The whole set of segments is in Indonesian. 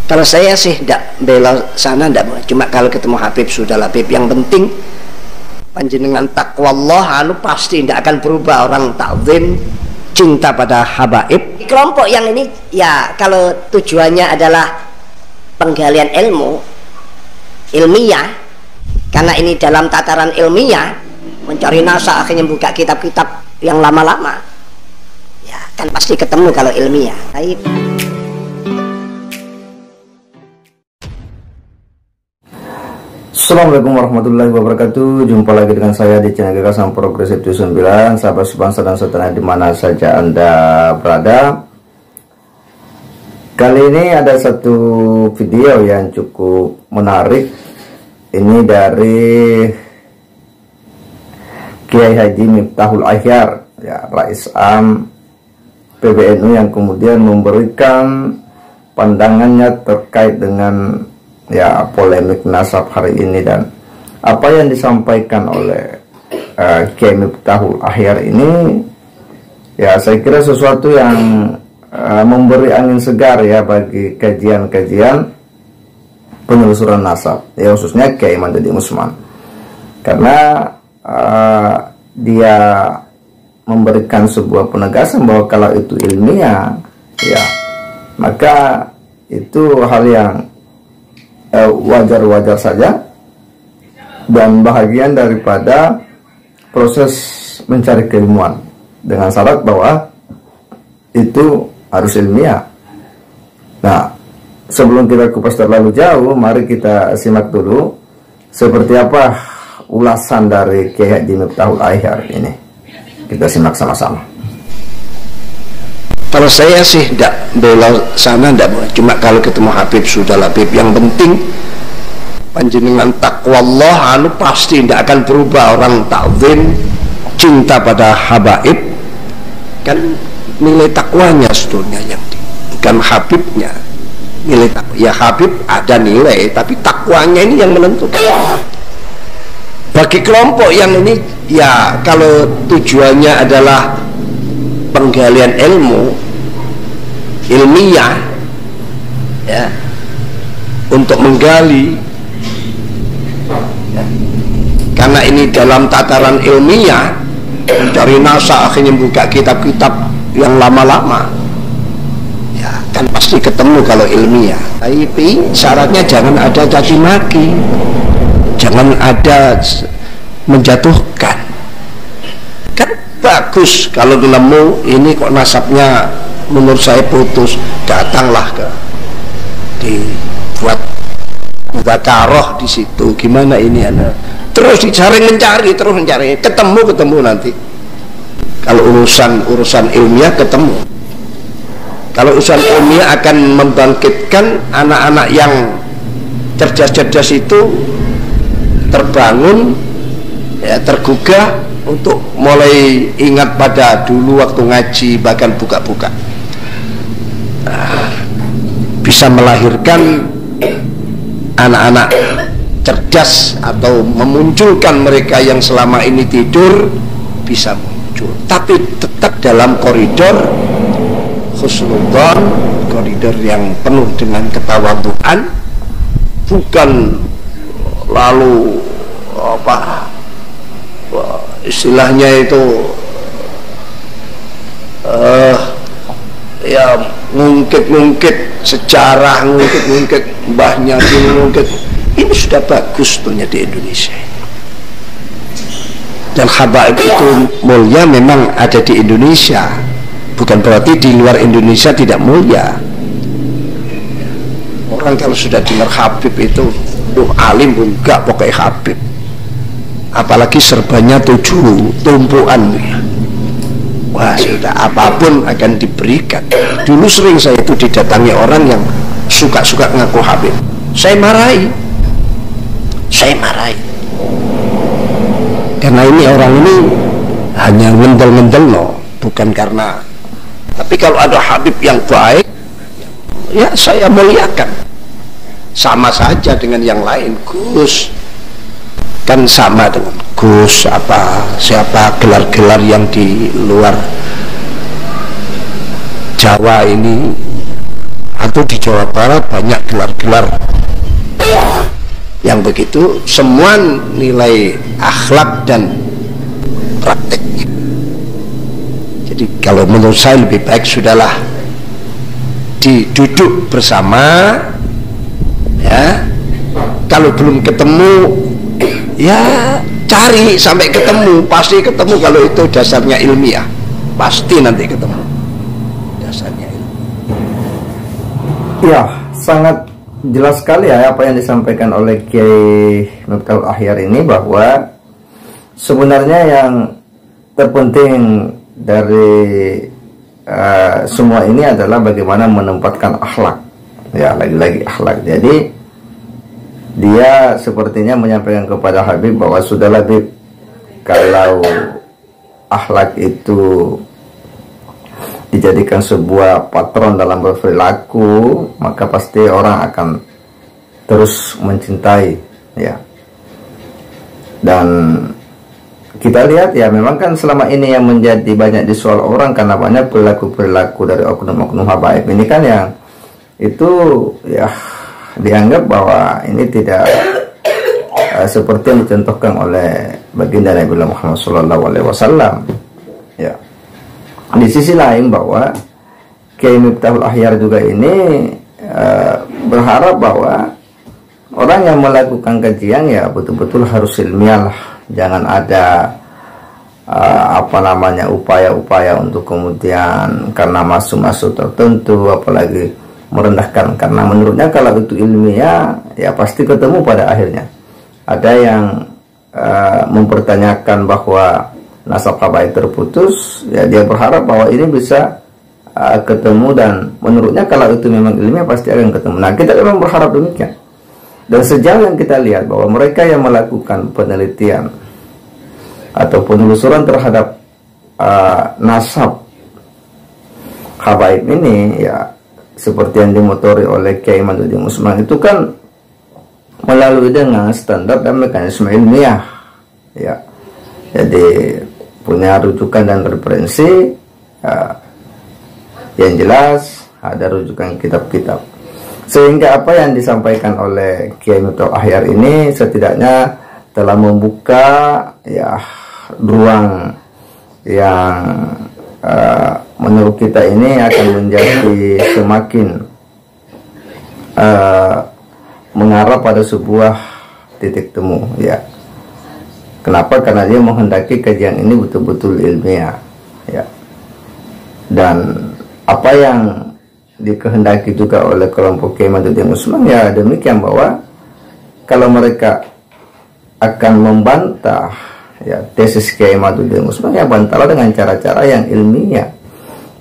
Kalau saya sih tidak bela sana, tidak boleh. Cuma kalau ketemu Habib sudah Habib. Yang penting panjenengan takwa Allah, pasti tidak akan berubah. Orang takzim, cinta pada habaib. Kelompok yang ini ya kalau tujuannya adalah penggalian ilmu ilmiah, karena ini dalam tataran ilmiah, mencari nasa, akhirnya buka kitab-kitab yang lama-lama, ya kan pasti ketemu kalau ilmiah. Baik. Assalamualaikum warahmatullahi wabarakatuh. Jumpa lagi dengan saya di channel Gagasan Progresif 9. Sahabat sebangsa dan setanah di mana saja Anda berada. Kali ini ada satu video yang cukup menarik. Ini dari Kiai Haji Miftahul Ahyar, ya, Rais Am PBNU, yang kemudian memberikan pandangannya terkait dengan ya polemik nasab hari ini. Dan apa yang disampaikan oleh Kiai Miftahul Ahyar ini, ya saya kira sesuatu yang memberi angin segar ya bagi kajian-kajian penelusuran nasab, ya khususnya Kiai Madadi Usman, karena dia memberikan sebuah penegasan bahwa kalau itu ilmiah, ya maka itu hal yang wajar-wajar saja dan bahagian daripada proses mencari keilmuan, dengan syarat bahwa itu harus ilmiah. Nah, sebelum kita kupas terlalu jauh, mari kita simak dulu seperti apa ulasan dari Kiai Haji Miftahul Ahyar ini. Kita simak sama-sama. Kalau saya sih tidak bela sana, tidak boleh. Cuma kalau ketemu Habib sudah Habib. Yang penting panjenengan takwa Allah, pasti tidak akan berubah. Orang takzim, cinta pada habaib, kan nilai takwanya sebetulnya yang bukan Habibnya. Nilai takwa, ya Habib ada nilai, tapi takwanya ini yang menentukan. Bagi kelompok yang ini, ya kalau tujuannya adalah penggalian ilmu ilmiah, ya, untuk menggali, ya, karena ini dalam tataran ilmiah, mencari nasa, akhirnya buka kitab-kitab yang lama-lama, ya kan pasti ketemu kalau ilmiah. Tapi syaratnya jangan ada caci maki, jangan ada menjatuhkan. Kan bagus kalau nemu ini kok nasabnya menurut saya putus, datanglah ke dibuat mudzakarah di situ, gimana ini anak, terus dicari, terus mencari, ketemu nanti. Kalau urusan ilmiah ketemu. Kalau urusan ilmiah akan membangkitkan anak-anak yang cerdas-cerdas itu terbangun, ya, tergugah untuk mulai ingat pada dulu waktu ngaji, bahkan buka-buka. Bisa melahirkan anak-anak cerdas atau memunculkan mereka yang selama ini tidur, bisa muncul, tapi tetap dalam koridor husnudzon, koridor yang penuh dengan ketawadhuan, bukan lalu apa istilahnya itu ya ngungkit-ngungkit sejarah, ngungkit-ngungkit mbahnya dulu, ngungkit. Ini sudah bagus sebetulnya di Indonesia. Dan habaib itu mulia memang ada di Indonesia, bukan berarti di luar Indonesia tidak mulia. Orang kalau sudah dengar Habib itu alim enggak, pokoknya Habib, apalagi serbannya 7 tumpuan, wah sudah apapun akan diberikan. Dulu sering saya itu didatangi orang yang suka-suka ngaku Habib, saya marahi, karena ini orang ini hanya ngendel-ngendel loh, bukan karena. Tapi kalau ada Habib yang baik, ya saya muliakan, sama saja dengan yang lain. Gus kan sama dengan Gus, siapa gelar-gelar yang di luar Jawa ini atau di Jawa Barat banyak gelar-gelar yang begitu, semua nilai akhlak dan prakteknya. Jadi kalau menurut saya lebih baik sudahlah duduk bersama, ya. Kalau belum ketemu, ya cari sampai ketemu, pasti ketemu. Kalau itu dasarnya ilmiah, pasti nanti ketemu dasarnya ilmiah. Ya, sangat jelas sekali ya apa yang disampaikan oleh Kiai Miftahul Ahyar ini, bahwa sebenarnya yang terpenting dari semua ini adalah bagaimana menempatkan akhlak, ya, lagi-lagi akhlak. Jadi dia sepertinya menyampaikan kepada Habib bahwa sudahlah Habib, kalau akhlak itu dijadikan sebuah patron dalam berperilaku, maka pasti orang akan terus mencintai, ya. Dan kita lihat ya, memang kan selama ini yang menjadi banyak disoal orang karena banyak perilaku-perilaku dari oknum-oknum habaib ini kan, yang itu ya dianggap bahwa ini tidak seperti yang dicontohkan oleh baginda Nabi Muhammad SAW, ya. Di sisi lain bahwa Kiai Miftahul Ahyar juga ini berharap bahwa orang yang melakukan kajian ya betul-betul harus ilmiah lah. Jangan ada upaya-upaya untuk kemudian karena masuk-masuk tertentu, apalagi merendahkan. Karena menurutnya kalau itu ilmiah ya pasti ketemu pada akhirnya. Ada yang mempertanyakan bahwa nasab habaib terputus, ya dia berharap bahwa ini bisa ketemu, dan menurutnya kalau itu memang ilmiah pasti akan ketemu. Nah, kita memang berharap demikian. Dan sejauh yang kita lihat bahwa mereka yang melakukan penelitian atau penelusuran terhadap nasab habaib ini, ya seperti yang dimotori oleh Kiai Maduddin Usman, itu kan melalui dengan standar dan mekanisme ilmiah, ya. Jadi punya rujukan dan referensi, yang jelas ada rujukan kitab-kitab, sehingga apa yang disampaikan oleh Kiai Miftahul Ahyar ini setidaknya telah membuka ya ruang yang menurut kita ini akan menjadi semakin mengarah pada sebuah titik temu, ya. Kenapa? Karena dia menghendaki kajian ini betul-betul ilmiah, ya. Dan apa yang dikehendaki juga oleh kelompok Kiai Maduddin Usman ya demikian, bahwa kalau mereka akan membantah ya tesis Kiai Maduddin Usman, ya bantahlah dengan cara-cara yang ilmiah,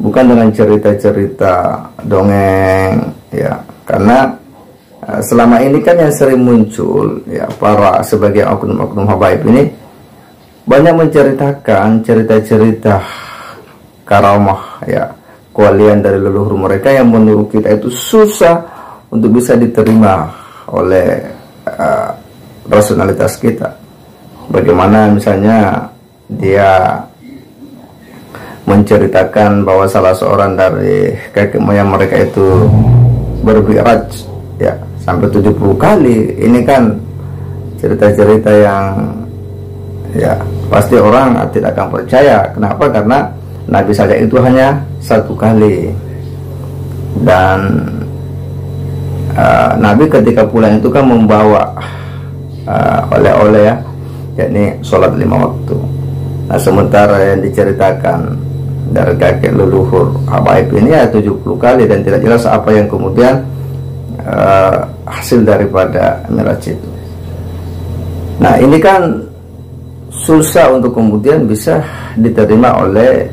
bukan dengan cerita-cerita dongeng, ya. Karena selama ini kan yang sering muncul ya para sebagai oknum-oknum habaib ini banyak menceritakan cerita-cerita karamah, ya, kewalian dari leluhur mereka yang menurut kita itu susah untuk bisa diterima oleh rasionalitas kita. Bagaimana misalnya dia menceritakan bahwa salah seorang dari kakek moyang mereka itu bermi'raj, ya, sampai 70 kali. Ini kan cerita-cerita yang ya pasti orang tidak akan percaya. Kenapa? Karena Nabi saja itu hanya 1 kali, dan Nabi ketika pulang itu kan membawa oleh-oleh, ya, yakni sholat 5 waktu. Nah, sementara yang diceritakan dari kakek leluhur habaib ini ya 70 kali, dan tidak jelas apa yang kemudian hasil daripada mi'raj itu. Nah, ini kan susah untuk kemudian bisa diterima oleh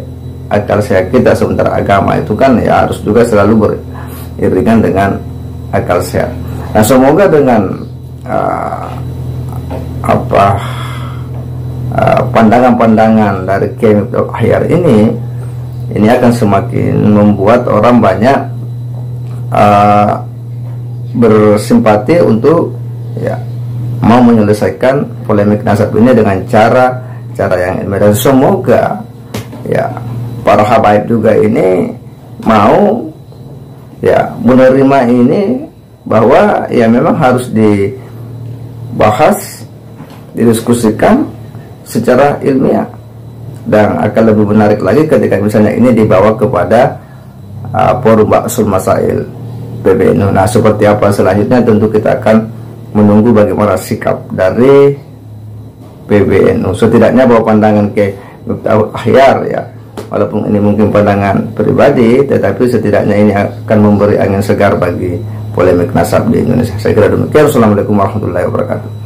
akal sehat kita. Sementara agama itu kan ya harus juga selalu beriringan dengan akal sehat. Nah, semoga dengan pandangan-pandangan dari Kiai Miftahul Ahyar ini akan semakin membuat orang banyak bersimpati untuk ya mau menyelesaikan polemik nasab ini dengan cara yang ilmiah. Dan semoga ya para habaib juga ini mau ya menerima ini bahwa ya memang harus dibahas, didiskusikan secara ilmiah, dan akan lebih menarik lagi ketika misalnya ini dibawa kepada forum Ba'sul Masail PBNU. Nah, seperti apa selanjutnya tentu kita akan menunggu bagaimana sikap dari PBNU. Setidaknya bahwa pandangan ke Miftahul Akhyar, ya walaupun ini mungkin pandangan pribadi, tetapi setidaknya ini akan memberi angin segar bagi polemik nasab di Indonesia. Saya kira demikian. Assalamualaikum warahmatullahi wabarakatuh.